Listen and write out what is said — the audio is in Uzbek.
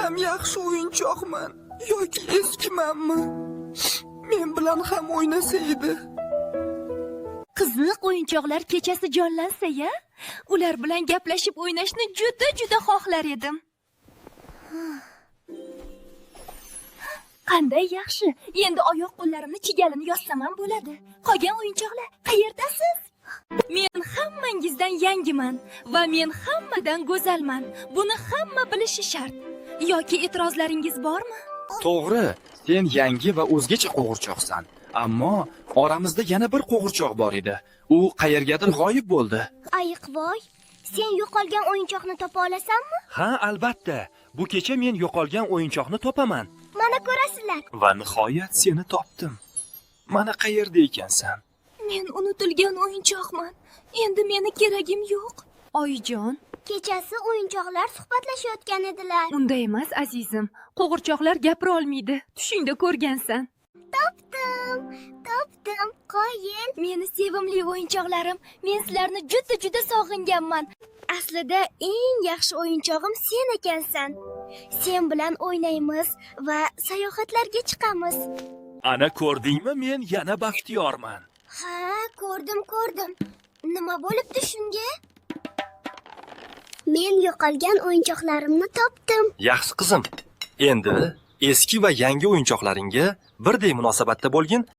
ham yaxshi o'yinchoqman yoki eskimanmi? Men bilan ham o'ynasa edi. Qizliq o'yinchoqlar kechasi jonlansa-ya, ular bilan gaplashib o'ynashni juda xohlar edim. Qanday yaxshi. Endi oyoq qo'llarimni chigalini yossam ham bo'ladi. Qolgan o'yinchoqlar, qayerdasiz? Men hammangizdan yangiman va men hammadan go'zalman. Buni hamma bilishi shart. Yoki e'tirozlaringiz bormi? To'g'ri, sen yangi va o'zgacha qo'g'irchoqsan. Ammo oramizda yana bir qo'g'irchoq bor edi. U qayergadir g'oyib bo'ldi. Ayiqvoy, sen yo'qolgan o'yinchoqni topa olasanmi? Ha, albatta. Bu kecha men yo'qolgan o'yinchoqni topaman. Mana ko'rasizlar. Va nihoyat seni topdim. Mana qayerda ekansan? Men unutilgan o'yinchoqman. Endi meni keragim yo'q. Oyijon, Kechasi o'yinchoqlar suhbatlashayotgan edilar. unday emas azizim. Qo'g'irchoqlar gapira olmaydi. Tushingda ko'rgansan. Topdim. Qoyil. Meni sevimli o'yinchoqlarim, men sizlarni juda sog'inganman. Aslida eng yaxshi o'yinchog'im sen ekansan. Sen bilan o'ynaymiz va sayohatlarga chiqamiz. Ana ko'rdingmi, men yana baxtiyorman. Ha, ko'rdim. Nima bo'libdi shunga? Men yo'qolgan o'yinchoqlarimni topdim. Yaxshi qizim. Endi eski va yangi o'yinchoqlaringga birdek munosabatda bo'lgin